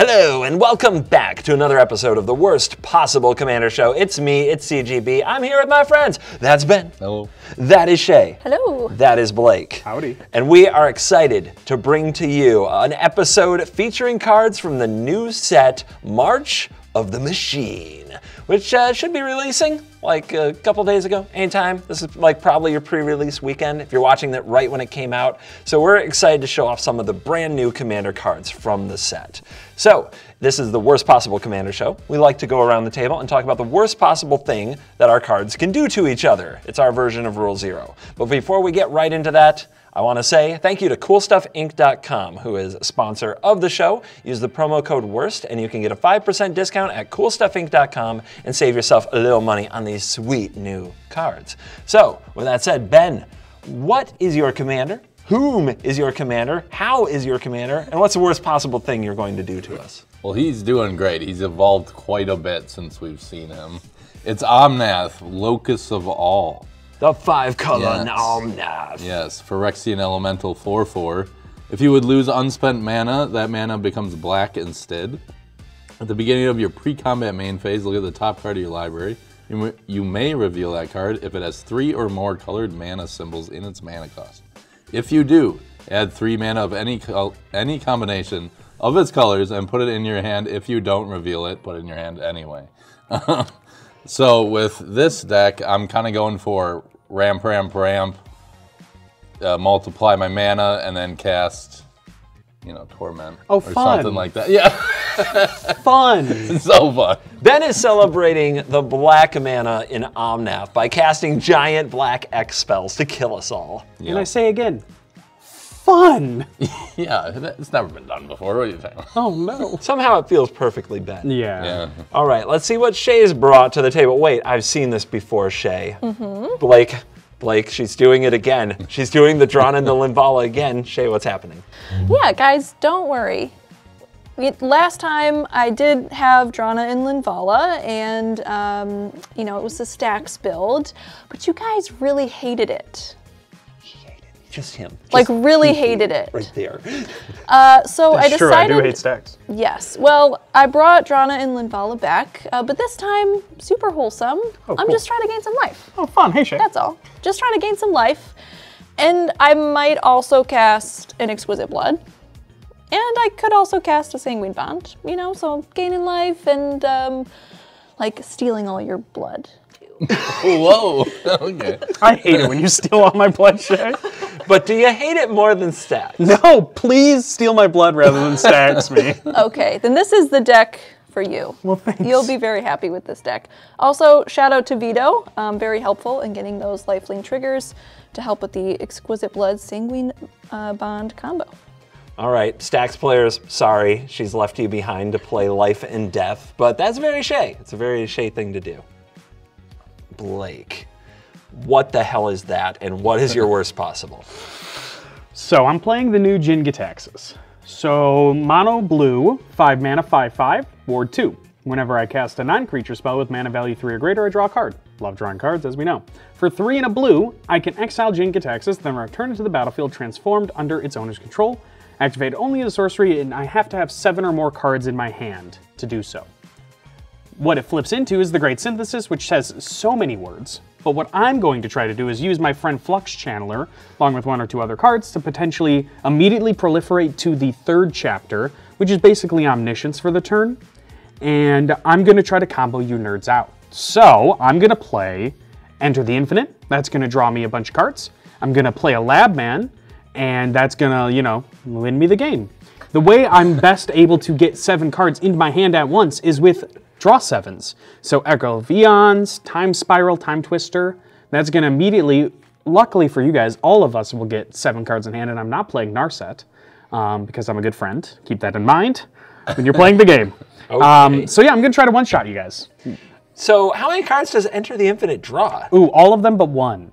Hello, and welcome back to another episode of the Worst Possible Commander Show. It's me, it's CGB. I'm here with my friends. That's Ben. Hello. That is Shea. Hello. That is Blake. Howdy. And we are excited to bring to you an episode featuring cards from the new set, March of the Machine, which should be releasing like a couple days ago, anytime. This is like probably your pre-release weekend if you're watching that right when it came out. So we're excited to show off some of the brand new Commander cards from the set. So this is the Worst Possible Commander Show. We like to go around the table and talk about the worst possible thing that our cards can do to each other. It's our version of Rule Zero. But before we get right into that, I want to say thank you to CoolStuffInc.com, who is a sponsor of the show. Use the promo code WORST and you can get a 5% discount at CoolStuffInc.com and save yourself a little money on these sweet new cards. So, with that said, Ben, what is your commander? Whom is your commander? How is your commander? And what's the worst possible thing you're going to do to us? Well, he's doing great. He's evolved quite a bit since we've seen him. It's Omnath, Locus of All. The 5-color Omnath. Yes, Phyrexian Elemental 4/4. If you would lose unspent mana, that mana becomes black instead. At the beginning of your pre-combat main phase, look at the top card of your library. You may reveal that card if it has 3 or more colored mana symbols in its mana cost. If you do, add 3 mana of any combination of its colors and put it in your hand. If you don't reveal it, put it in your hand anyway. So with this deck, I'm kind of going for ramp, multiply my mana, and then cast, Torment. Oh, or fun. something like that. Yeah. Fun. It's so fun. Ben is celebrating the black mana in Omnath by casting giant black X spells to kill us all. And I say again, fun. Yeah, it's never been done before. What do you think? Oh, no. Somehow it feels perfectly Ben. Yeah. All right, let's see what Shea's brought to the table. Wait, I've seen this before, Shea. Blake, she's doing it again. She's doing the Drawn and the Drinvala again. Shea, what's happening? Yeah, guys, don't worry. Last time I did have Drana and Drinvala, and it was a stacks build, but you guys really hated it. Just him. Really hated it. Right there. So I decided. Sure, I do hate stacks. Yes. Well, I brought Drana and Drinvala back, but this time super wholesome. Oh, I'm cool. just trying to gain some life. Oh, fun. Hey, Shea. That's all. Just trying to gain some life, and I might also cast an Exquisite Blood, and I could also cast a Sanguine Bond. So gaining life and stealing all your blood. Whoa. Okay. I hate it when you steal all my blood, Shea. But do you hate it more than stats? No, please steal my blood rather than stacks me. Okay, then this is the deck for you. Well, thanks. You'll be very happy with this deck. Also, shout out to Vito, very helpful in getting those lifelink triggers to help with the Exquisite Blood Sanguine Bond combo. All right, stacks players, sorry, she's left you behind to play life and death, but that's very Shea. It's a very Shea thing to do. Blake, what the hell is that, and what is your worst possible? So I'm playing the new Jinny. So mono blue, 5 mana, 5/5, ward 2. Whenever I cast a non-creature spell with mana value 3 or greater, I draw a card. Love drawing cards, as we know. For 3 and a blue, I can exile Jinny, then return it to the battlefield transformed under its owner's control. Activate only as a sorcery, and I have to have 7 or more cards in my hand to do so. What it flips into is the Great Synthesis, which has so many words. But what I'm going to try to do is use my friend Flux Channeler, along with 1 or 2 other cards, to potentially immediately proliferate to the 3rd chapter, which is basically Omniscience for the turn. And I'm going to try to combo you nerds out. So I'm going to play Enter the Infinite. That's going to draw me a bunch of cards. I'm going to play a Lab Man, and that's going to, win me the game. The way I'm best able to get 7 cards into my hand at once is with draw 7s. So Echo of Eons, Time Spiral, Time Twister. That's going to immediately, luckily for you guys, all of us will get 7 cards in hand, and I'm not playing Narset because I'm a good friend. Keep that in mind when you're playing the game. Okay. So yeah, I'm going to try to one-shot you guys. So how many cards does Enter the Infinite draw? Ooh, all of them but 1.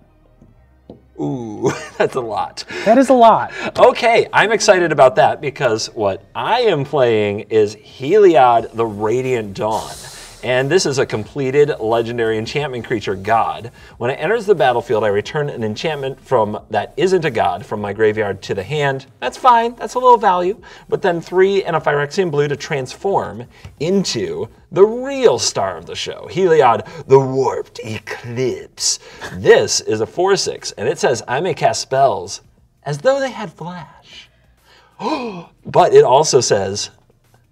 Ooh, that's a lot. That is a lot. Okay, I'm excited about that because what I am playing is Heliod the Radiant Dawn. And this is a completed legendary enchantment creature, God. When it enters the battlefield, I return an enchantment from that isn't a god from my graveyard to the hand. That's fine, that's a little value. But then 3 and a Phyrexian blue to transform into the real star of the show, Heliod, the Warped Eclipse. This is a 4/6, and it says I may cast spells as though they had flash. But it also says,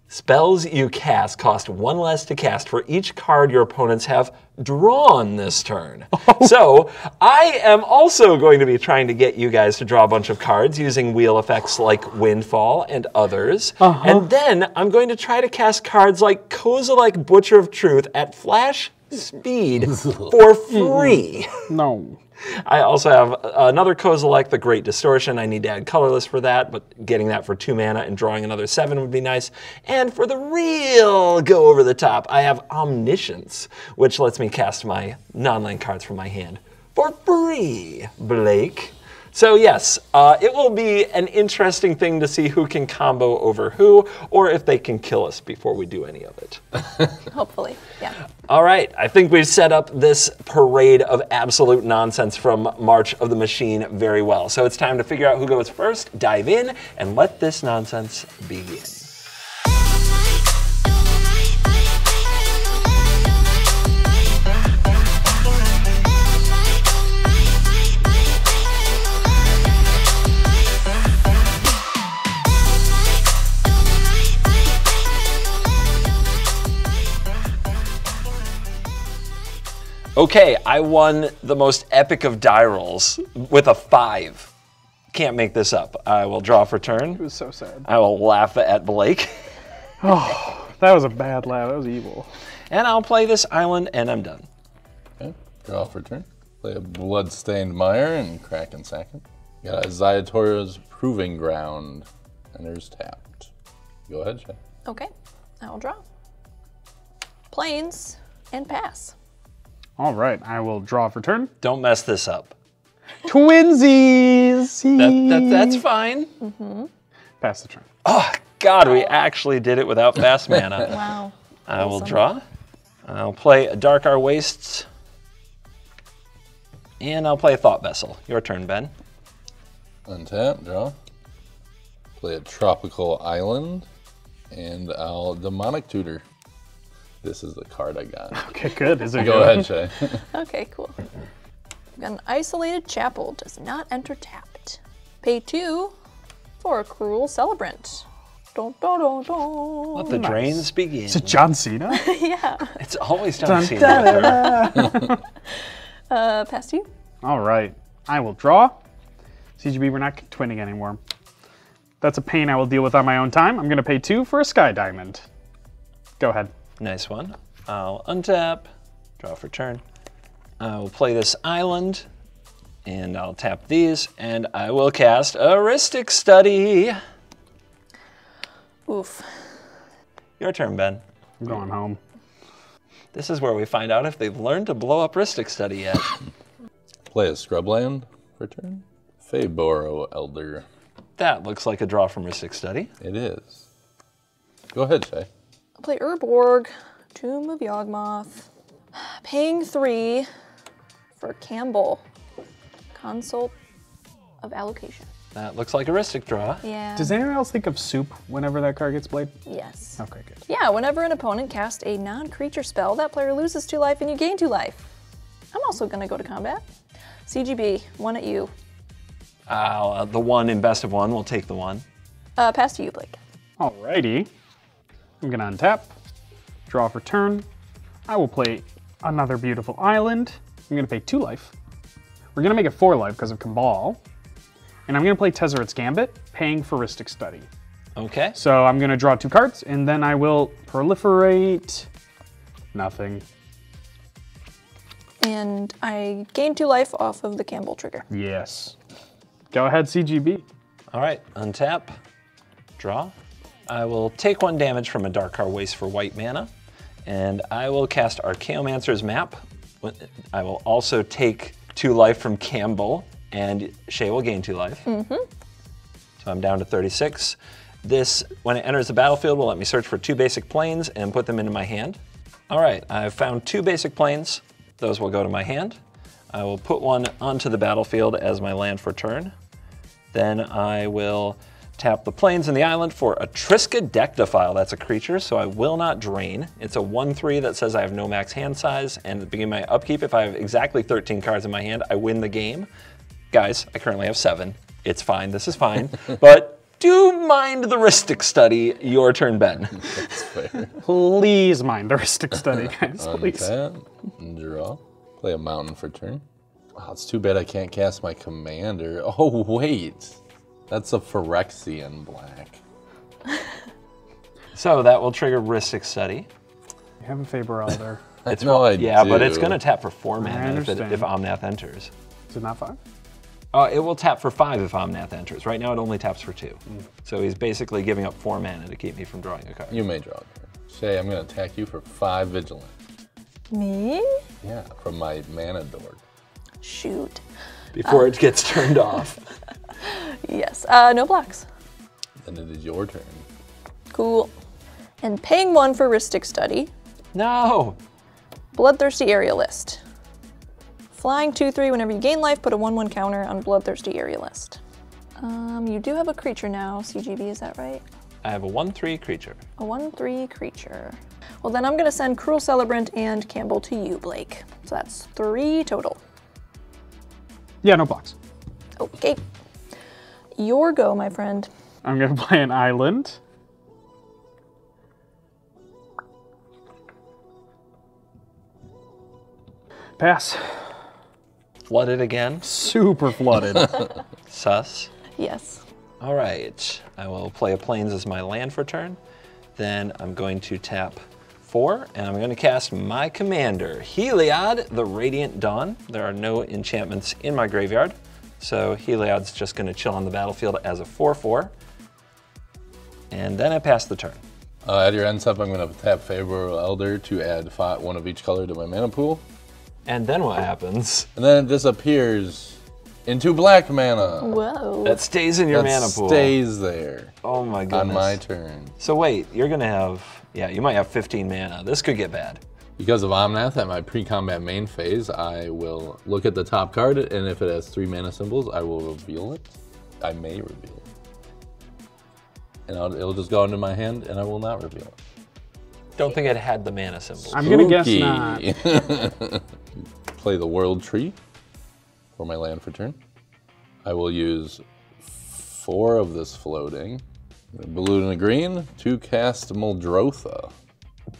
spells you cast cost 1 less to cast for each card your opponents have drawn this turn. So I am also going to be trying to get you guys to draw a bunch of cards using wheel effects like Windfall and others. And then I'm going to try to cast cards like Kozilek Butcher of Truth at flash speed for free. No. I also have another Kozilek, the Great Distortion. I need to add colorless for that, but getting that for 2 mana and drawing another 7 would be nice. And for the real go over the top, I have Omniscience, which lets me cast my non-land cards from my hand for free, Blake. So yes, it will be an interesting thing to see who can combo over who, or if they can kill us before we do any of it. Hopefully, yeah. All right, I think we've set up this parade of absolute nonsense from March of the Machine very well. So it's time to figure out who goes first, dive in, and let this nonsense begin. Okay, I won the most epic of die rolls with a 5. Can't make this up. I will draw for turn. It was so sad. I will laugh at Blake. Oh, that was a bad laugh. That was evil. And I'll play this island, and I'm done. Okay, draw for turn. Play a Bloodstained Mire and crack and sack it. Got a Zayator's Proving Ground. Enters tapped. Go ahead, Shea. Okay, I will draw. Plains and pass. All right, I will draw for turn. Don't mess this up. Twinsies! That's fine. Pass the turn. Oh, God, we actually did it without fast mana. Wow. I will draw. I'll play a Dark Our Wastes. And I'll play a Thought Vessel. Your turn, Ben. Untap, draw. Play a Tropical Island. And I'll Demonic Tutor. This is the card I got. Okay, good. Is it Go ahead, Shea. Okay, cool. Got an Isolated Chapel, does not enter tapped. Pay 2 for a Cruel Celebrant. Dun, dun, dun, dun. Let the drains begin. Is it John Cena? Yeah. It's always John Cena. Pass to you. All right, I will draw. CGB, we're not twinning anymore. That's a pain I will deal with on my own time. I'm going to pay 2 for a Sky Diamond. Go ahead. Nice one. I'll untap, draw for turn. I will play this island, and I'll tap these, and I will cast Heuristic Study. Oof. Your turn, Ben. I'm going home. This is where we find out if they've learned to blow up Heuristic Study yet. Play a Scrubland for turn. Faeboro Elder. That looks like a draw from Heuristic Study. It is. Go ahead, Shea. I'll play Urborg, Tomb of Yawgmoth. Paying 3 for Campbell. Consult of Allocation. That looks like a Heuristic draw. Yeah. Does anyone else think of soup whenever that card gets played? Yes. Okay, good. Yeah, whenever an opponent casts a non-creature spell, that player loses 2 life and you gain 2 life. I'm also gonna go to combat. CGB, 1 at you. The 1 in best of 1, we'll take the 1. Pass to you, Blake. Alrighty. I'm gonna untap, draw for turn. I will play another beautiful island. I'm gonna pay 2 life. We're gonna make it 4 life because of Cabal. And I'm gonna play Tezzeret's Gambit, paying for Heuristic Study. Okay. So I'm gonna draw 2 cards, and then I will proliferate nothing. And I gain 2 life off of the Campbell trigger. Yes. Go ahead, CGB. All right, untap, draw. I will take 1 damage from a Dark Our Waste for white mana, and I will cast Archaeomancer's Map. I will also take 2 life from Campbell, and Shea will gain 2 life. So I'm down to 36. This, when it enters the battlefield, will let me search for 2 basic planes and put them into my hand. All right, I've found 2 basic planes. Those will go to my hand. I will put one onto the battlefield as my land for turn. Then I will tap the planes in the island for a Drinvala. That's a creature, so I will not drain. It's a 1/3 that says I have no max hand size, and at the beginning of my upkeep, if I have exactly 13 cards in my hand, I win the game. Guys, I currently have 7. It's fine, this is fine. But do mind the Rhystic Study. Your turn, Ben. That's fair. Please mind the Rhystic Study, guys, please. Untap, draw. Play a mountain for turn. Wow, it's too bad I can't cast my commander. Oh, wait. That's a Phyrexian black. So that will trigger Rhystic Study. You have a Faber Elder. It's yeah, but it's going to tap for 4 mana if understand. Omnath enters. Is it not 5? It will tap for 5 if Omnath enters. Right now it only taps for 2. So he's basically giving up 4 mana to keep me from drawing a card. You may draw a card. Shay, I'm going to attack you for 5 vigilant. Me? Yeah, from my mana dork. Shoot. Before it gets turned off. Yes. No blacks. Then it is your turn. Cool. And paying 1 for Rhystic Study. No! Bloodthirsty Aerialist. Flying 2/3, whenever you gain life, put a 1/1 counter on Bloodthirsty Aerialist. You do have a creature now, CGB, is that right? I have a 1/3 creature. A 1/3 creature. Well, then I'm gonna send Cruel Celebrant and Campbell to you, Blake. So that's 3 total. Yeah, no blocks. Okay. Your go, my friend. I'm gonna play an island. Pass. Flooded again. Super flooded. Sus. Yes. All right. I will play a plains as my land for turn. Then I'm going to tap 4, and I'm going to cast my commander, Heliod, the Radiant Dawn. There are no enchantments in my graveyard, so Heliod's just going to chill on the battlefield as a 4/4. And then I pass the turn. At your end step, I'm going to tap Faber Elder to add 1 of each color to my mana pool. And then what happens? And then it disappears into black mana. Whoa. That stays in your That mana pool. stays there Oh my goodness. on my turn. So wait, you're going to have, yeah, you might have 15 mana. This could get bad. Because of Omnath, at my pre-combat main phase, I will look at the top card, and if it has 3 mana symbols, I will reveal it. I may reveal it. And it'll just go into my hand, and I will not reveal it. Don't think it had the mana symbols. I'm gonna guess Spooky. not. Play the World Tree for my land for turn. I will use 4 of this floating. Blue and a green to cast Muldrotha.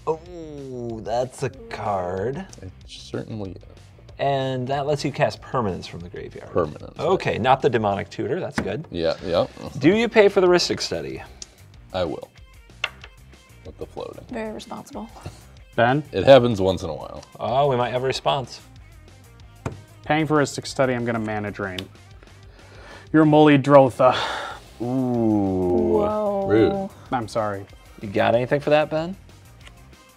Oh, that's a card. It certainly is. And that lets you cast permanents from the graveyard. Permanent. Okay, not the Demonic Tutor, that's good. Yeah, yeah. Do you pay for the Rhystic Study? I will. With the floating. Very responsible. Ben, It happens once in a while. Oh, we might have a response. paying for Rhystic Study, I'm gonna mana drain. You're Muldrotha. Ooh. Whoa. Rude. I'm sorry. You got anything for that, Ben?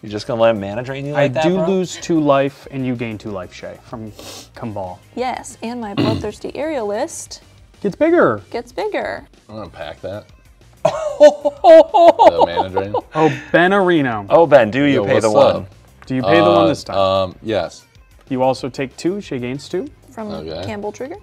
You just gonna let him mana drain you like I that, do bro? lose 2 life, and you gain 2 life, Shay, from Kumbal. Yes, and my Bloodthirsty Aerialist Gets bigger. gets bigger. I'm gonna pack that. The mana drain. Oh, Ben Areno. Oh, Ben, do you Yo, pay the what's one? up? Do you pay the one this time? Yes. You also take 2, Shay gains 2. From Okay. Campbell Trigger.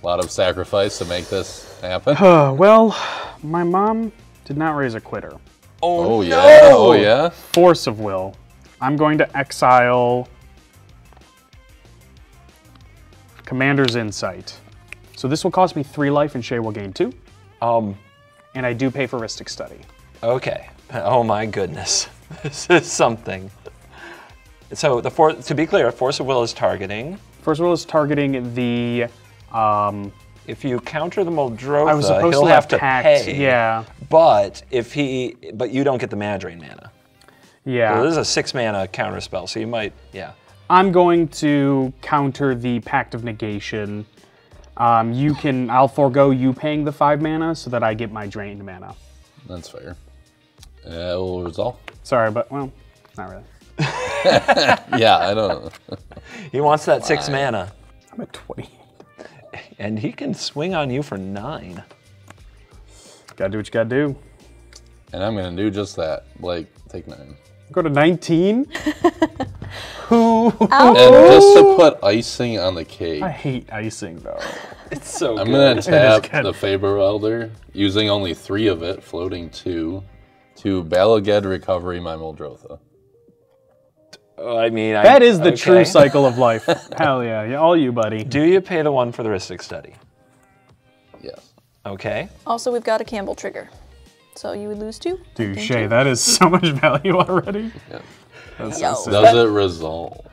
A lot of sacrifice to make this happen. Well, my mom did not raise a quitter. Oh, no! yeah. Oh, yeah. Force of Will. I'm going to exile Commander's Insight. So this will cost me 3 life, and Shay will gain 2. And I do pay for Rhystic Study. Okay. Oh my goodness. This is something. So to be clear, Force of Will is targeting. Force of Will is targeting the. If you counter the Muldrotha, I was supposed he'll to have to pact, pay. yeah. But you don't get the mana drain mana. Yeah. So this is a 6 mana counter spell, so you might, yeah. I'm going to counter the Pact of Negation. I'll forego you paying the 5 mana so that I get my drained mana. That's fair. It will resolve. Sorry, but, well, not really. Yeah, I don't know. He wants that 6 mana. I'm at 20. And he can swing on you for 9. Gotta do what you gotta do. And I'm going to do just that. Blake, take 9. Go to 19. Who? And just to put icing on the cake, I hate icing though. It's so I'm good. gonna tap good. the Faber Welder, using only 3 of it, floating 2, to Balaged Recovery my Muldrotha. I mean, That is the true okay. cycle of life. Hell yeah, all you, buddy. Do you pay the 1 for the Ristic Study? Yes. Okay. Also, we've got a Campbell trigger. So you would lose 2. Dude, Shea, that is so much value already. Yeah. That's Yo. so sick. Does it resolve?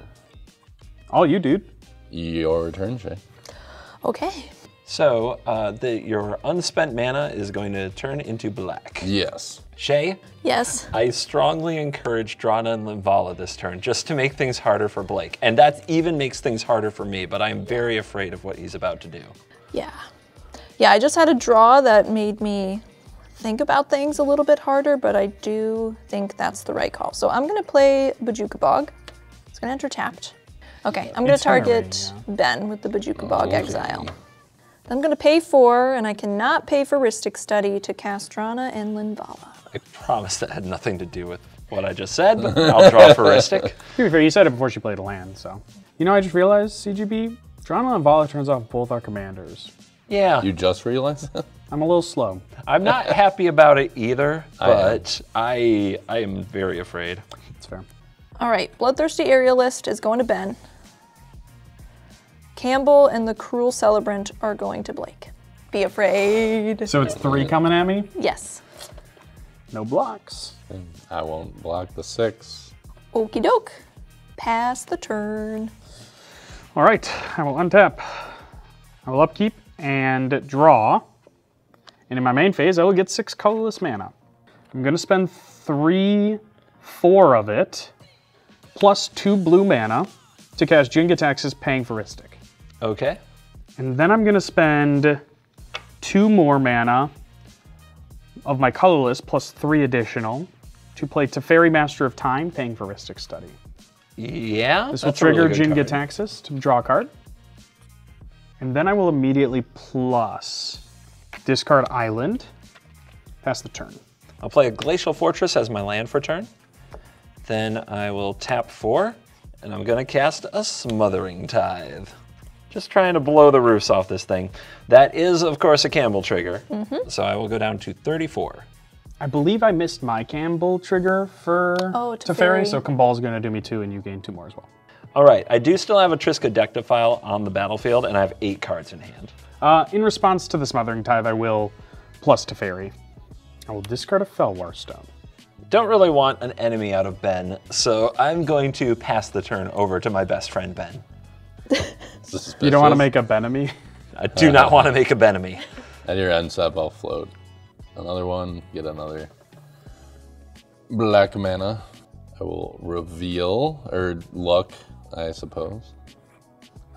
All you, dude. Your turn, Shay. Okay. So your unspent mana is going to turn into black. Yes. Shea, Yes. I strongly encourage Drana and Drinvala this turn, just to make things harder for Blake. And that even makes things harder for me, but I'm very afraid of what he's about to do. Yeah. Yeah, I just had a draw that made me think about things a little bit harder, but I do think that's the right call. So I'm gonna play Bojuka Bog. It's gonna enter tapped. Okay, I'm gonna It's target Ben with the Bojuka Bog Exile. Then I'm gonna pay 4, and I cannot pay for Ristic Study to cast Drana and Drinvala. I promise that had nothing to do with what I just said, but I'll draw for Ristic. To be fair, you said it before she played a land, so. You know, I just realized, CGB, Drana and Vala turns off both our commanders. Yeah, You just realized that? I'm a little slow. I'm not happy about it either, but I am very afraid. It's fair. All right, Bloodthirsty Aerialist is going to Ben. Campbell and the Cruel Celebrant are going to Blake. Be afraid. So it's 3 coming at me? Yes. No blocks. I won't block the 6. Okie doke. Pass the turn. All right, I will untap. I will upkeep and draw. And in my main phase, I will get 6 colorless mana. I'm gonna spend 4 of it, plus 2 blue mana to cast Jinny Taxes, paying for Ristic. Okay. And then I'm gonna spend 2 more mana of my colorless, plus 3 additional, to play Teferi, Master of Time, paying for Ristic Study. Yeah. This will trigger Jinny Taxes to draw a card. And then I will immediately plus discard Island, pass the turn. I'll play a Glacial Fortress as my land for turn. Then I will tap 4, and I'm gonna cast a Smothering Tithe. Just trying to blow the roofs off this thing. That is, of course, a Campbell trigger. So I will go down to 34. I believe I missed my Campbell trigger for Teferi, Teferi. so Kambal's gonna do me 2 and you gain 2 more as well. All right, I do still have a Triskaidekta file on the battlefield, and I have 8 cards in hand. In response to the Smothering Tithe, I will plus Teferi. I will discard a Felwar Stone. Don't really want an enemy out of Ben, so I'm going to pass the turn over to my best friend, Ben. You don't want to make a Benemy? I do not want to make a Benemy. At your end step, I'll float. Another one, get another black mana. I will reveal, or luck, I suppose.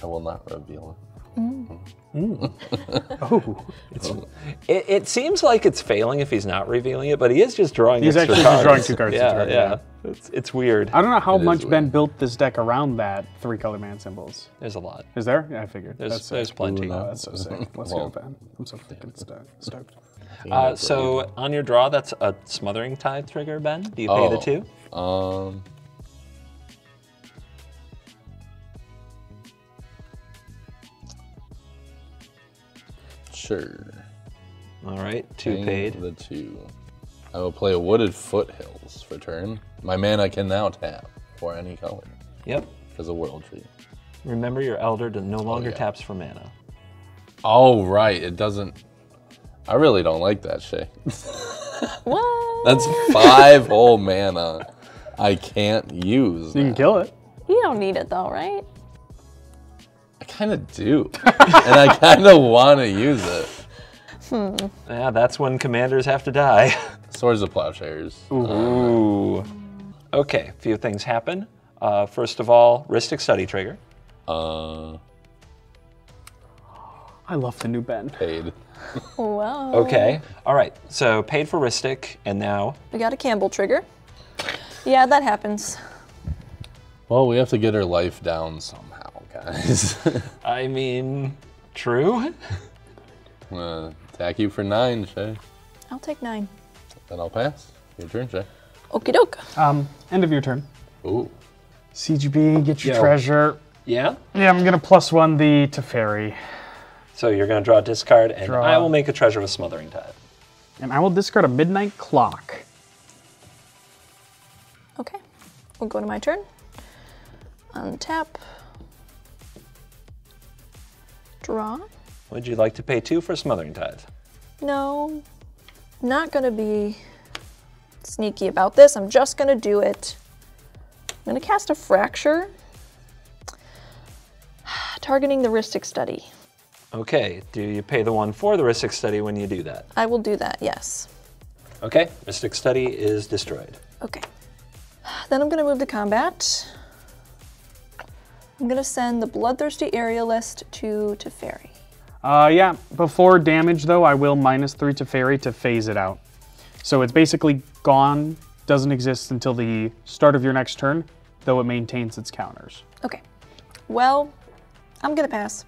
I will not reveal it. Oh. It seems like it's failing if he's not revealing it, but he is just drawing He's extra actually cards. just drawing 2 cards. Yeah, to yeah. It's weird. I don't know how It is much Ben weird. built this deck around that 3-color man symbols. There's a lot. Is there? Yeah, I figured. There's sick. plenty. Oh, that's so sick. Let's Well, go, Ben. I'm so freaking stoked. So on your draw, that's a Smothering Tithe trigger, Ben. Do you pay the 2? Sure. All right, 2 Paying paid. the 2. I will play a Wooded Foothills for turn. My mana can now tap for any color Yep. as a World Tree. Remember, your Elder no longer yeah. taps for mana. Oh, right. It doesn't. I really don't like that, Shay. What? That's 5 whole mana I can't use. You can now. kill it. You don't need it though, right? I kind of do. And I kind of want to use it. Yeah, that's when commanders have to die. Swords of Plowshares. Ooh. Okay, a few things happen. First of all, Ristic Study trigger. I love the new Ben. Paid. Whoa. Okay. All right. So paid for Ristic, and now We got a Campbell trigger. Yeah, that happens. Well, we have to get her life down somehow, guys. I mean, true. I'm gonna attack you for 9, Shay. I'll take 9. Then I'll pass. Your turn, Shay. Okie doke. End of your turn. Ooh. CGB, get your Yo. treasure. Yeah? Yeah, I'm gonna +1 the Teferi. So you're going to draw a discard, and Draw. I will make a treasure with Smothering Tithe. And I will discard a Midnight Clock. Okay. We'll go to my turn. Untap. Draw. Would you like to pay 2 for Smothering Tithe? No, not gonna be sneaky about this. I'm just gonna do it. I'm gonna cast a Fracture, targeting the Rhystic Study. Okay, do you pay the 1 for the Rhystic Study when you do that? I will do that, yes. Okay, Rhystic Study is destroyed. Okay. Then I'm gonna move to combat. I'm gonna send the Bloodthirsty Aerialist to Teferi. Yeah, before damage though, I will -3 Teferi to phase it out. So it's basically gone, doesn't exist until the start of your next turn, though it maintains its counters. Okay. Well, I'm gonna pass.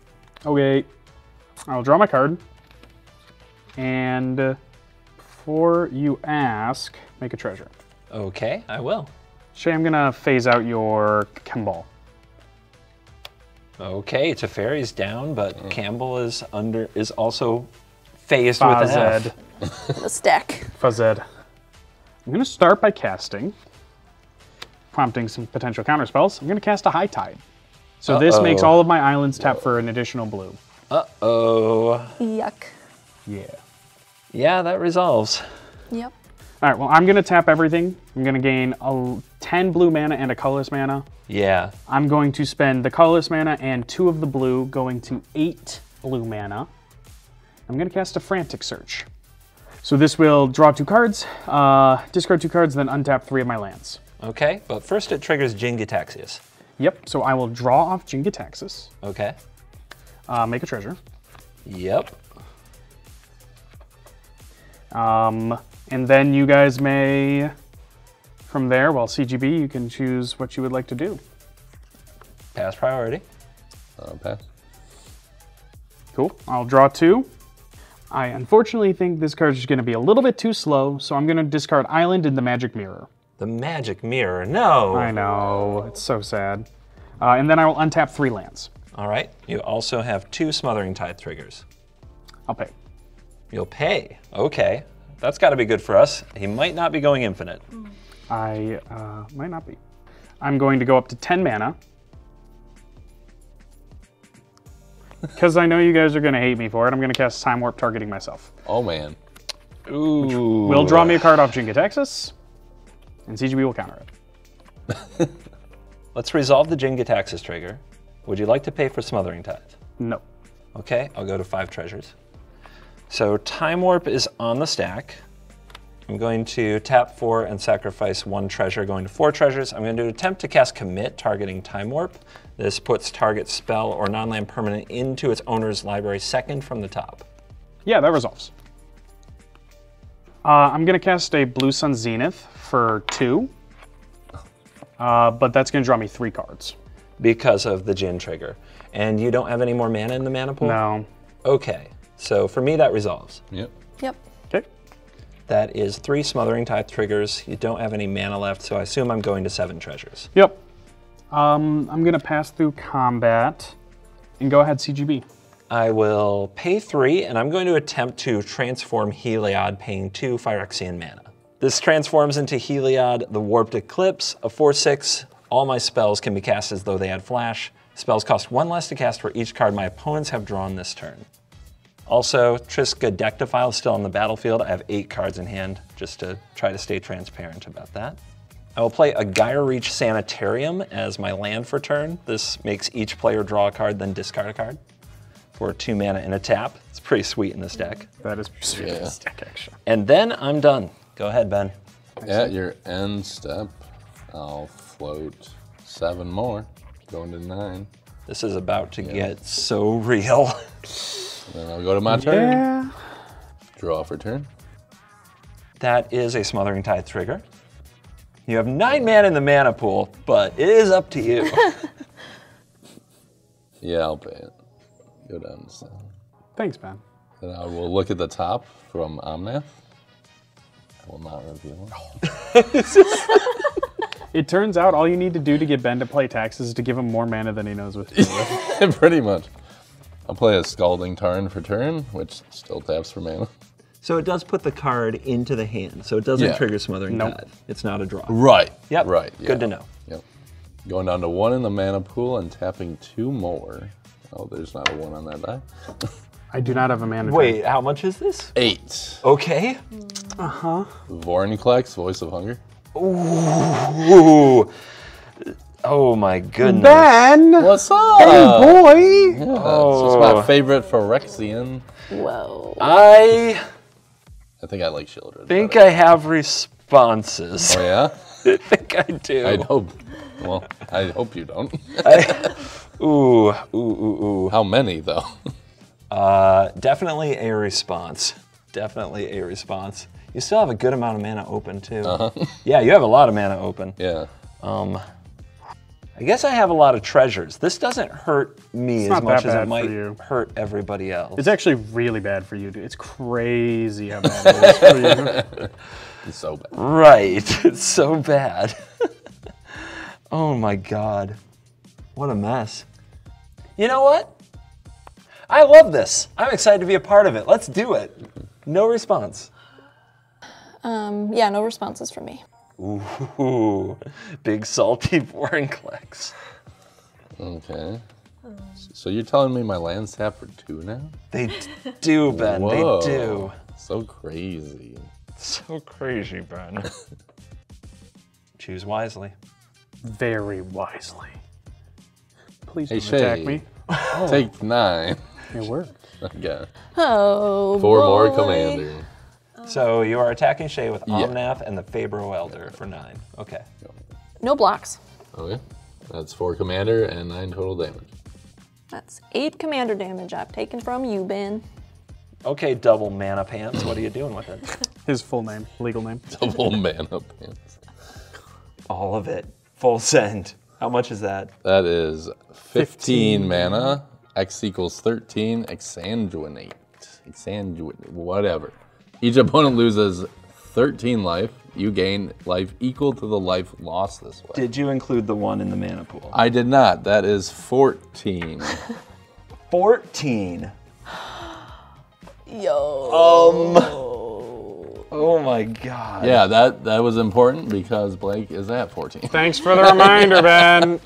Okay, I'll draw my card. And before you ask, make a treasure. Okay, I will. Shea, I'm gonna phase out your Kemball. Okay, Teferi's down, but Campbell is also phased with an F. Fazed. The stack. Fazed. I'm gonna start by casting, prompting some potential counterspells. I'm gonna cast a High Tide. So this makes all of my islands tap for an additional blue. Uh-oh. Yuck. Yeah. Yeah, that resolves. Yep. All right, well, I'm gonna tap everything. I'm gonna gain 10 blue mana and a colorless mana. Yeah. I'm going to spend the colorless mana and 2 of the blue, going to 8 blue mana. I'm gonna cast a Frantic Search. So this will draw 2 cards, discard 2 cards, then untap 3 of my lands. Okay, but first it triggers Jin-Gitaxias. Yep, so I will draw off Jin-Gitaxias, Okay. make a treasure. Yep. And then you guys may, from there, well, CGB, you can choose what you would like to do. Pass priority. Pass. Cool, I'll draw 2. I unfortunately think this card is going to be a little bit too slow, so I'm going to discard Island and the Magic Mirror. The Magic Mirror, no. I know, it's so sad. And then I will untap 3 lands. All right, you also have 2 Smothering Tithe triggers. I'll pay. You'll pay, okay. That's gotta be good for us. He might not be going infinite. I might not be. I'm going to go up to 10 mana. Because I know you guys are going to hate me for it, I'm going to cast Time Warp targeting myself. Oh, man. Ooh. Will draw me a card off Jin-Gitaxias, and CGB will counter it. Let's resolve the Jin-Gitaxias trigger. Would you like to pay for Smothering Tithe? No. Okay, I'll go to 5 treasures. So Time Warp is on the stack. I'm going to tap 4 and sacrifice 1 treasure, going to 4 treasures. I'm going to attempt to cast Commit, targeting Time Warp. This puts target spell or non-land permanent into its owner's library second from the top. Yeah, that resolves. I'm going to cast a Blue Sun Zenith for 2, but that's going to draw me 3 cards. Because of the Jin trigger. And you don't have any more mana in the mana pool? No. Okay, so for me that resolves. Yep. Yep. Okay. That is 3 Smothering Tithe triggers. You don't have any mana left, so I assume I'm going to 7 treasures. Yep. I'm going to pass through combat and go ahead, CGB. I will pay 3, and I'm going to attempt to transform Heliod, paying 2 Phyrexian mana. This transforms into Heliod, the Warped Eclipse, a 4/6. All my spells can be cast as though they had flash. Spells cost 1 less to cast for each card my opponents have drawn this turn. Also, Triska Dectifile is still on the battlefield. I have 8 cards in hand, just to try to stay transparent about that. I will play a Gyre Reach Sanitarium as my land for turn. This makes each player draw a card, then discard a card for 2 mana and a tap. It's pretty sweet in this deck. That is sweet Yeah. this deck, actually. And then I'm done. Go ahead, Ben. At your end step, I'll float 7 more, going to 9. This is about to get so real. Then I'll go to my turn. Yeah. Draw for turn. That is a Smothering Tithe trigger. You have 9 mana in the mana pool, but it is up to you. Yeah, I'll pay it. Go down to 7. Thanks, Ben. Then I will look at the top from Omnath. Will not reveal. It turns out all you need to do to get Ben to play taxes is to give him more mana than he knows what to do with. Pretty much. I'll play a Scalding Tarn for turn, which still taps for mana. So it does put the card into the hand, so it doesn't trigger Smothering Tithe. It's not a draw. Right. Yep. Right. Yeah. Good to know. Yep. Going down to 1 in the mana pool and tapping 2 more. Oh, there's not a 1 on that die. I do not have a mana. Wait, how much is this? 8. Okay. Vorinclex, Voice of Hunger. Ooh. Oh my goodness. Ben! What's up? Hey, boy! Yeah, it's just my favorite Phyrexian. Whoa. I I think I like Shieldred. think I have responses. Oh yeah? I think I do. I'd hope. Well, I hope you don't. Ooh. How many though? Definitely a response. Definitely a response. You still have a good amount of mana open too. Yeah, you have a lot of mana open. Yeah. I guess I have a lot of treasures. This doesn't hurt me It's as not much that as bad it for might you. hurt everybody else. It's actually really bad for you, dude. It's crazy how bad it is for you. It's so bad. Right. It's so bad. Oh my god. What a mess. You know what? I love this. I'm excited to be a part of it. Let's do it. No response. Yeah, no responses from me. Ooh, big salty Vorinclex. Okay. So you're telling me my lands tap for 2 now? They do, Ben. Whoa. They do. So crazy. So crazy, Ben. Choose wisely. Very wisely. Please Hey, don't attack Shea. me. Take 9. It worked. Okay. Oh, 4 more boy. commander. So you are attacking Shea with Omnath and the Fabro Elder for 9. Okay. No blocks. Okay. That's 4 commander and 9 total damage. That's 8 commander damage I've taken from you, Ben. Okay, double mana pants. What are you doing with it? His full name, legal name. Double mana pants. All of it. Full send. How much is that? That is 15 mana. X equals 13. Exsanguinate. Whatever. Each opponent loses 13 life. You gain life equal to the life lost this way. Did you include the 1 in the mana pool? I did not. That is 14. 14. Yo. Oh my god. Yeah, that was important because Blake is at 14. Thanks for the reminder, Ben.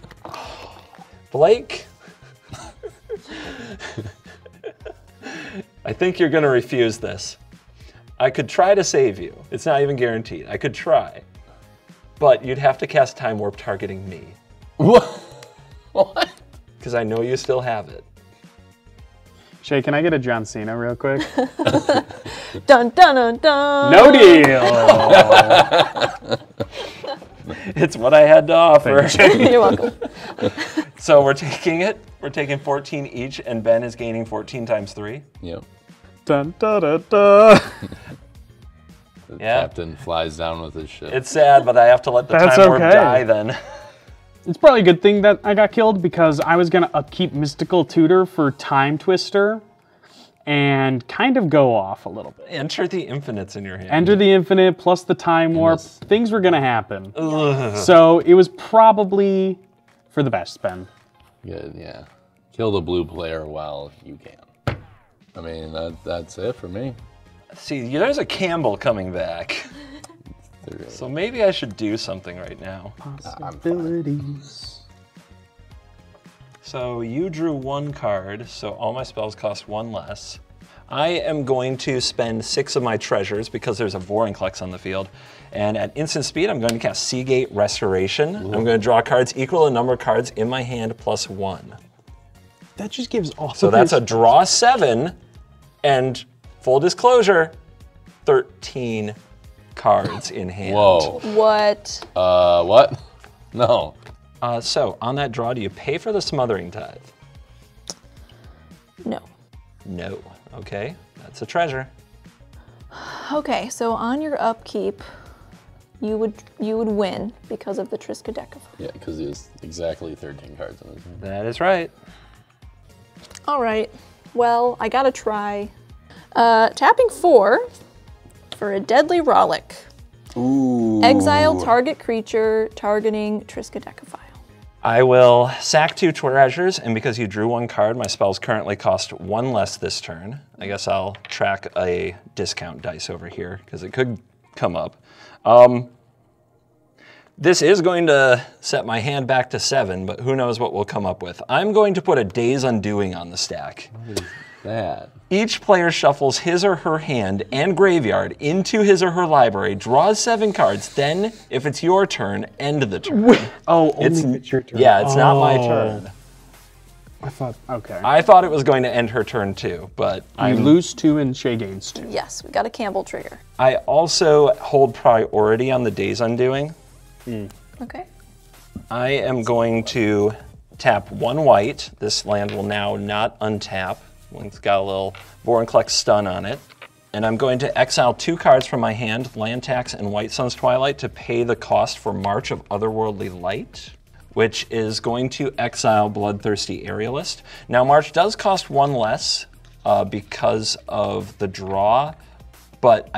Blake? I think you're going to refuse this. I could try to save you. It's not even guaranteed. I could try. But you'd have to cast Time Warp targeting me. What? What? Because I know you still have it. Shay, can I get a John Cena real quick? Dun, dun, dun, dun. No deal. It's what I had to offer. You're welcome. So we're taking it. We're taking 14 each, and Ben is gaining 14 times 3. Yep. Dun, da, da, da. The Yeah. captain flies down with his ship. It's sad, but I have to let the That's Time Warp okay. die then. It's probably a good thing that I got killed because I was going to upkeep Mystical Tutor for Time Twister and kind of go off a little bit. Enter the infinites in your hand. Enter the Infinite plus the Time Warp. Yes. Things were going to happen. Ugh. So it was probably for the best, Ben. Good, yeah. Kill the blue player while you can. I mean, that's it for me. See, there's a Campbell coming back. So maybe I should do something right now. Possibilities. So you drew 1 card, so all my spells cost 1 less. I am going to spend 6 of my treasures because there's a Vorinclex on the field. And at instant speed, I'm going to cast Seagate Restoration. I'm going to draw cards equal to the number of cards in my hand plus 1. That just gives all So that's a draw 7, and full disclosure, 13 cards in hand. Whoa. What? What? No. So on that draw, do you pay for the Smothering Tithe? No. No. Okay, that's a treasure. Okay, so on your upkeep, you would win because of the Triskaidekaphone. Yeah, because he has exactly 13 cards in his hand. That is right. All right. Well, I gotta try. Tapping 4 for a Deadly Rollick. Ooh. Exile target creature targeting Triskaidekaphile. I will sack 2 treasures, and because you drew 1 card, my spells currently cost 1 less this turn. I guess I'll track a discount dice over here, because it could come up. This is going to set my hand back to 7, but who knows what we'll come up with. I'm going to put a Day's Undoing on the stack. What is that? Each player shuffles his or her hand and graveyard into his or her library, draws 7 cards, then, if it's your turn, end the turn. Oh, only if it's your turn. Yeah, it's not my turn. I thought, okay. I thought it was going to end her turn too, but You lose 2 and Shea gains 2. Yes, we got a Campbell trigger. I also hold priority on the Day's Undoing. Okay. I am going to tap 1 white. This land will now not untap. It's got a little Vorinclex stun on it. And I'm going to exile 2 cards from my hand, Land Tax and White Sun's Twilight, to pay the cost for March of Otherworldly Light, which is going to exile Bloodthirsty Aerialist. Now, March does cost 1 less because of the draw, but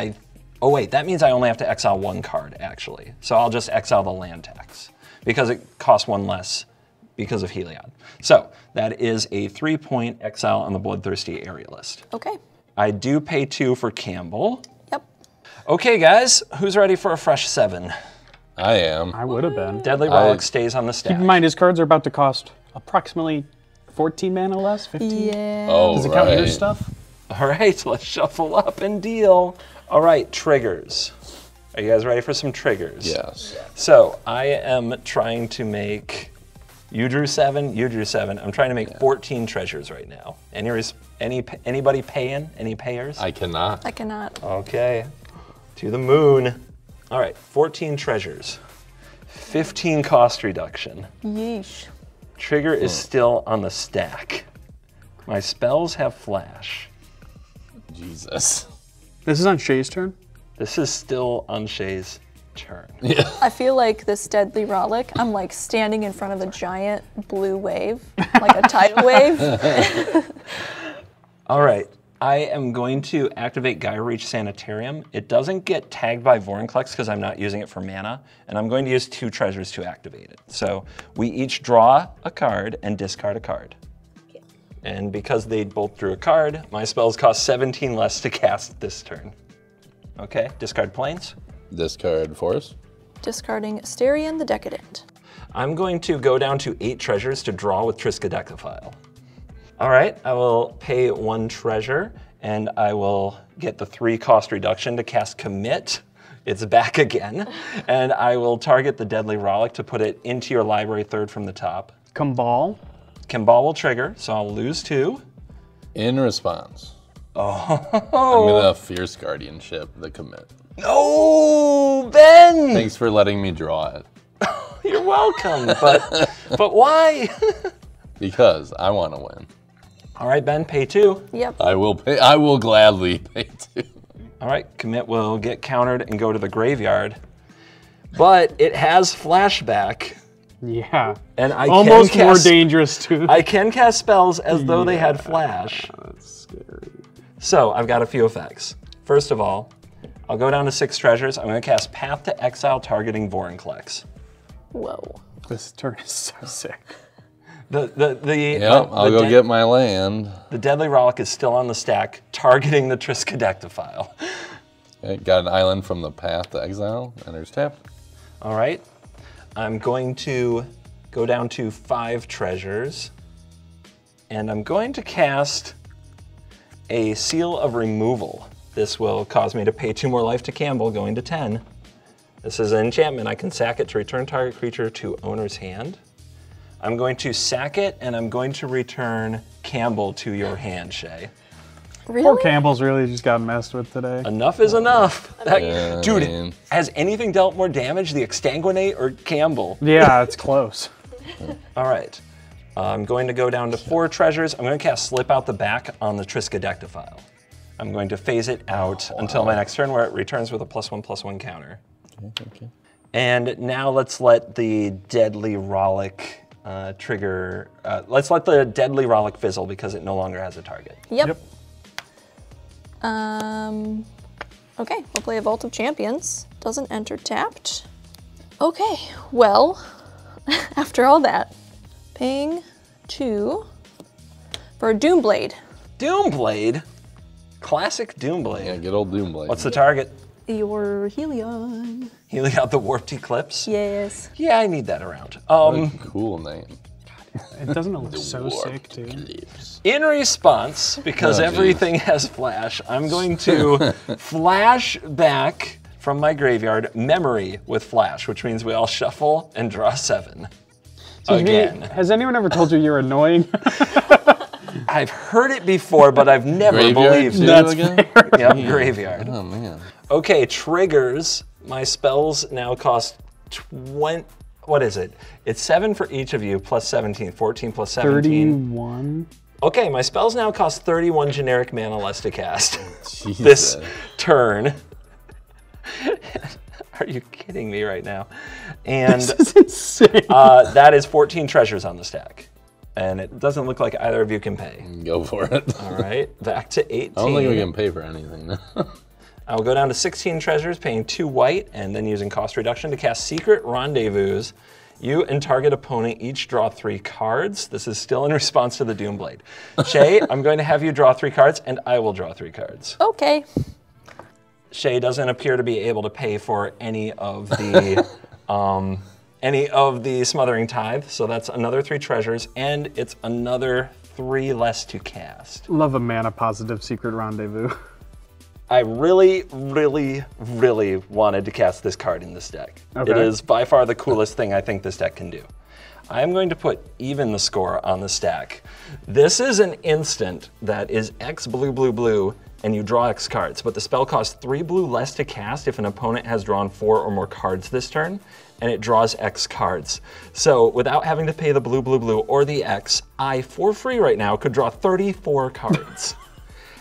oh wait, that means I only have to exile 1 card, actually. So I'll just exile the Land Tax, because it costs 1 less because of Heliod. So that is a 3-point exile on the Bloodthirsty Aerialist. Okay. I do pay 2 for Campbell. Yep. Okay, guys, who's ready for a fresh 7? I am. I would have been. Deadly Relic stays on the stack. Keep in mind, his cards are about to cost approximately 14 mana less, 15? Yeah. Oh, Does it count your stuff? All right, let's shuffle up and deal. All right, triggers. Are you guys ready for some triggers? Yes. So I am trying to make, you drew 7, you drew 7. I'm trying to make 14 treasures right now. Anybody paying? Any payers? I cannot. I cannot. Okay, to the moon. All right, 14 treasures, 15 cost reduction. Yeesh. Trigger is still on the stack. My spells have flash. Jesus. This is on Shea's turn? This is still on Shea's turn. Yeah. I feel like this Deadly Relic, I'm like standing in front of a giant blue wave, like a tidal wave. All right, I am going to activate Gaia Reach Sanitarium. It doesn't get tagged by Vorinclex because I'm not using it for mana, and I'm going to use 2 treasures to activate it. So we each draw a card and discard a card. And because they both drew a card, my spells cost 17 less to cast this turn. Okay, discard Plains. Discard Forest. Discarding Asterion the Decadent. I'm going to go down to 8 treasures to draw with Triskaidekaphile. All right, I will pay 1 treasure, and I will get the 3 cost reduction to cast Commit. It's back again. And I will target the Deadly Relic to put it into your library 3rd from the top. Kambal. Kambal will trigger, so I'll lose 2. In response, Oh. I'm gonna Fierce Guardianship the commit. No, Ben! Thanks for letting me draw it. You're welcome, but why? Because I want to win. All right, Ben, pay 2. Yep. I will pay. I will gladly pay 2. All right, Commit will get countered and go to the graveyard. But it has flashback. Yeah. And I almost can more cast, dangerous too. I can cast spells as though they had flash. That's scary. So I've got a few effects. First of all, I'll go down to 6 treasures. I'm going to cast Path to Exile targeting Vorinclex. Whoa. This turn is so sick. Yep, I'll go get my land. The Deadly Relic is still on the stack, targeting the Triskaidekaphile. Okay, got an island from the Path to Exile. Enters tap. All right. I'm going to go down to 5 treasures, and I'm going to cast a Seal of Removal. This will cause me to pay 2 more life to Campbell, going to 10. This is an enchantment. I can sack it to return target creature to owner's hand. I'm going to sack it, and I'm going to return Campbell to your hand, Shea. Really? Poor Campbell's really just got messed with today. Enough is enough. Yeah, Dude, man. has anything dealt more damage, the Exsanguinate or Campbell? Yeah, it's close. All right. I'm going to go down to 4 treasures. I'm going to cast Slip Out the Back on the Triskaidekaphile. I'm going to phase it out until my next turn, where it returns with a +1/+1 counter. Okay. And now let's let the Deadly Relic trigger. Let's let the Deadly Relic fizzle because it no longer has a target. Yep. Okay, we'll play a Vault of Champions. Doesn't enter tapped. Okay, well, after all that, paying 2 for a Doomblade. Doomblade? Classic Doomblade. Yeah, good old Doomblade. What's the target? Your Heliod. Heliod the Warped Eclipse? Yes. Yeah, I need that around. What a cool name. It doesn't look so sick, too. In response, because everything has flash, I'm going to flash back from my graveyard memory with flash, which means we all shuffle and draw 7. Again. Has anyone ever told you you're annoying? I've heard it before, but I've never believed it. That's again? Yep, graveyard. Oh, man. Okay, triggers. My spells now cost 20. What is it? It's 7 for each of you, plus 17. 14 plus 17. 31. Okay, my spells now cost 31 generic mana less to cast Jesus. this turn. Are you kidding me right now? And This is insane. that is 14 treasures on the stack. And it doesn't look like either of you can pay. Go for it. All right, back to 18. I don't think we can pay for anything. I will go down to 16 treasures, paying 2 white, and then using cost reduction to cast Secret Rendezvous. You and target opponent each draw 3 cards. This is still in response to the Doomblade. Shea, I'm going to have you draw 3 cards, and I will draw 3 cards. Okay. Shea doesn't appear to be able to pay for any of the Smothering Tithe, so that's another 3 treasures, and it's another 3 less to cast. Love a mana positive Secret Rendezvous. I really, really, really wanted to cast this card in this deck. Okay. It is by far the coolest thing I think this deck can do. I'm going to put even the score on the stack. This is an instant that is X blue, blue, blue, and you draw X cards, but the spell costs 3 blue less to cast if an opponent has drawn 4 or more cards this turn, and it draws X cards. So without having to pay the blue, blue, blue, or the X, I, for free right now, could draw 34 cards.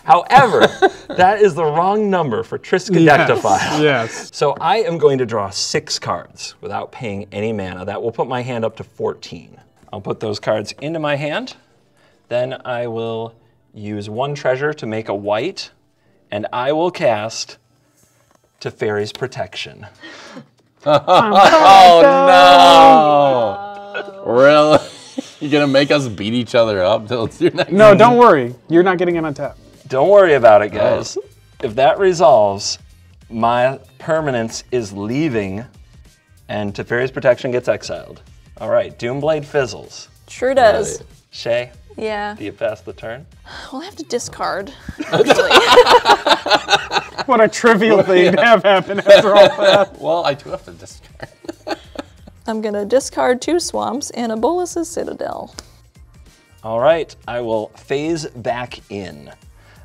However, that is the wrong number for Triskaidectophile. Yes. So I am going to draw 6 cards without paying any mana. That will put my hand up to 14. I'll put those cards into my hand. Then I will use 1 treasure to make a white, and I will cast Teferi's Protection. Oh, no! Really? You're going to make us beat each other up till it's your next No, don't worry. You're not getting it on tap. Don't worry about it, guys. If that resolves, my permanence is leaving, and Teferi's Protection gets exiled. All right, Doomblade fizzles. Sure does. Right. Shea, Yeah. do you pass the turn? We'll have to discard, actually. What a trivial thing to have happen after all that. Well, I do have to discard. I'm going to discard 2 swamps and a Bolus's Citadel. All right, I will phase back in.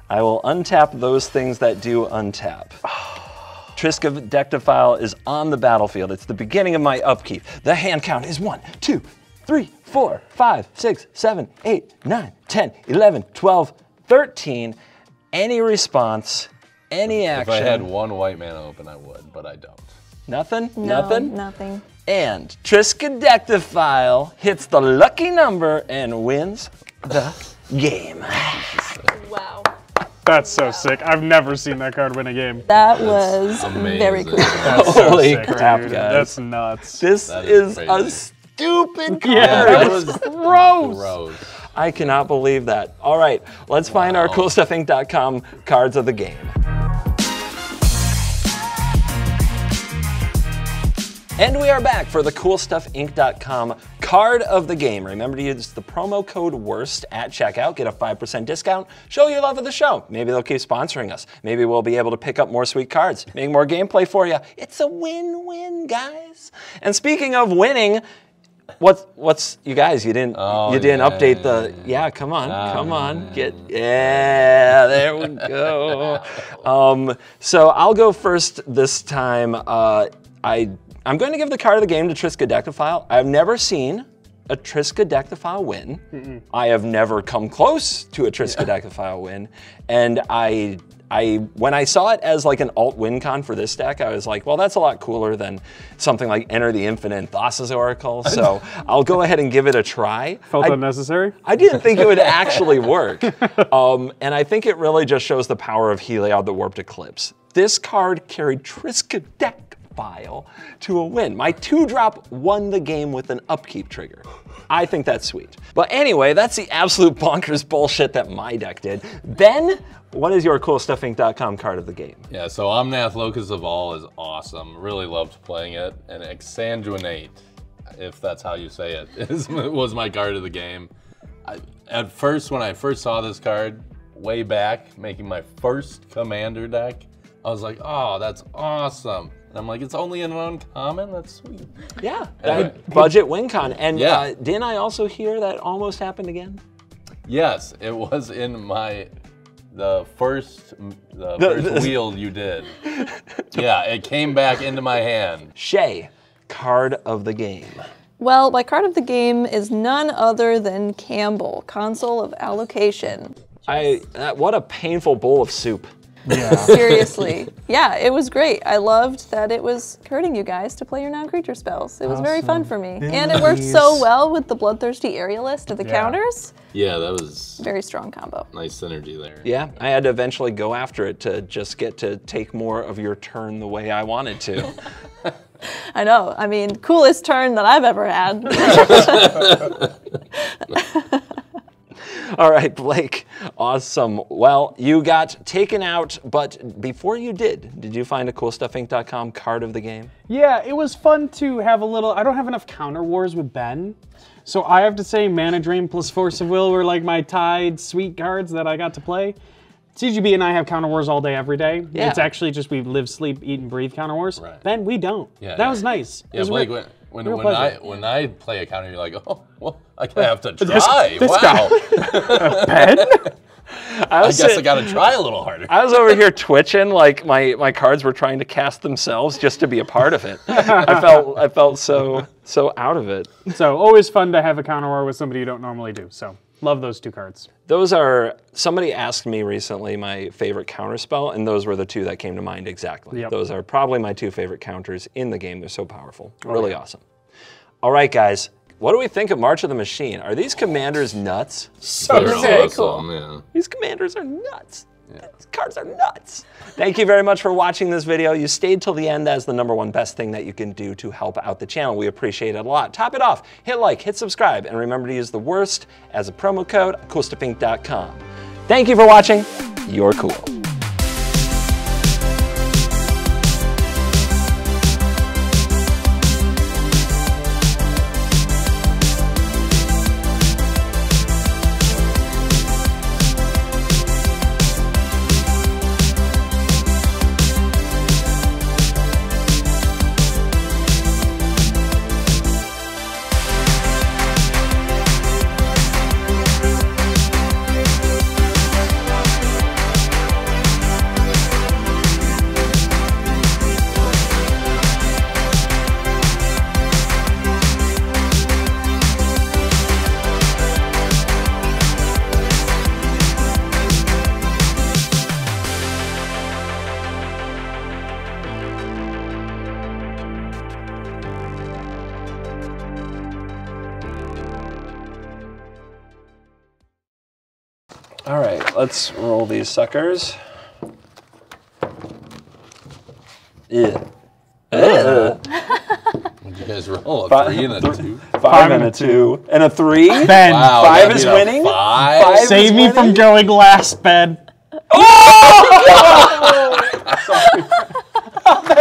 I will untap those things that do untap. Triskaidectophile is on the battlefield. It's the beginning of my upkeep. The hand count is 1, 2, 3, 4, 5, 6, 7, 8, 9, 10, 11, 12, 13. Any response, any action. If I had 1 white mana open, I would, but I don't. Nothing? No, Nothing? nothing. And Triskaidectophile hits the lucky number and wins the game. Wow. That's so sick. I've never seen that card win a game. That was amazing. very cool. That's so Holy sick, crap, dude. guys. That's nuts. This That is is a crazy. stupid card. Yeah, that it's was gross. gross. I cannot believe that. All right, let's find our CoolStuffInc.com cards of the game. And we are back for the CoolStuffInc.com card of the game. Remember to use the promo code WORST at checkout. Get a 5% discount. Show your love of the show. Maybe they'll keep sponsoring us. Maybe we'll be able to pick up more sweet cards, make more gameplay for you. It's a win-win, guys. And speaking of winning, what's you guys? You didn't update the come on there we go. So I'll go first this time. I'm going to give the card of the game to Triskaidectophile. I've never seen a Triskaidectophile win. I have never come close to a Triskaidectophile win, and when I saw it as like an alt win con for this deck, I was like, well, that's a lot cooler than something like Enter the Infinite and Thassa's Oracle, so I'll go ahead and give it a try. Felt unnecessary? I didn't think it would actually work, and I think it really just shows the power of Heliod the Warped Eclipse. this card carried Triskaidek file to a win. My 2-drop won the game with an upkeep trigger. I think that's sweet. But anyway, that's the absolute bonkers bullshit that my deck did. Ben, what is your CoolStuffInc.com card of the game? Yeah, so Omnath Locus of All is awesome. Really loved playing it. And Exsanguinate, if that's how you say it, was my card of the game. At first, when I first saw this card, way back, making my first Commander deck, I was like, oh, that's awesome. And I'm like, it's only in an uncommon? That's sweet. Yeah, Anyway. budget win con. And Yeah. didn't I also hear that almost happened again? Yes, it was in the first wheel you did. Yeah, it came back into my hand. Shea, card of the game. Well, my card of the game is none other than Campbell, Console of Allocation. What a painful bowl of soup. Yeah. Seriously. Yeah, it was great. I loved that it was hurting you guys to play your non-creature spells. It was very fun for me. And it worked so well with the Bloodthirsty Aerialist of the counters. Yeah, that was Very strong combo. nice synergy there. Yeah, I had to eventually go after it to just get to take more of your turn the way I wanted to. I know. I mean, coolest turn that I've ever had. All right, Blake, awesome. Well, you got taken out, but before you did you find a CoolStuffInc.com card of the game? Yeah, it was fun to have a little. I don't have enough counter wars with Ben, so I have to say Mana Drain plus Force of Will were like my tied sweet cards that I got to play. CGB and I have counter wars all day, every day. Yeah. It's actually just we live, sleep, eat, and breathe counter wars. Right. Ben, we don't. Yeah, that yeah. was nice. It Yeah, was Blake, real when pleasure. I play a counter, you're like, oh, well, I have to try. this wow. Ben? I guess I got to try a little harder. I was over here twitching like my cards were trying to cast themselves just to be a part of it. I felt so out of it. So always fun to have a counter war with somebody you don't normally do. So love those two cards. Those are, somebody asked me recently my favorite counterspell, and those were the two that came to mind exactly. Yep. Those are probably my two favorite counters in the game. They're so powerful. Really awesome. All right, guys. What do we think of March of the Machine? Are these commanders nuts? They're very awesome, yeah. These commanders are nuts. These cards are nuts. Thank you very much for watching this video. You stayed till the end. That's the #1 best thing that you can do to help out the channel. We appreciate it a lot. Top it off, hit like, hit subscribe, and remember to use the worst as a promo code, CoolStuffInc.com. Thank you for watching. You're cool. All right, let's roll these suckers. Yeah. Did you guys roll a 3 and a 2? 5 and a 2 and a 3. Ben, Wow, 5 that'd is be a winning. 5? 5 is save me from winning? going last, Ben.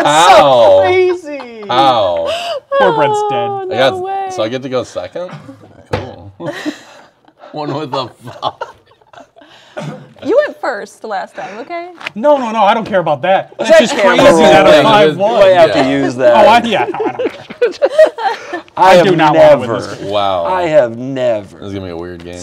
Ow. Crazy. Ow. Poor Brett's dead. No way. So I get to go second? Cool. One with a 5. You went first last time, okay? No, I don't care about that. That's that just camera crazy that roll? a 5-1. I have to Yeah. use that. Oh, I don't care. I do have not wanna win never. this Wow. I have never. This is going to be a weird game.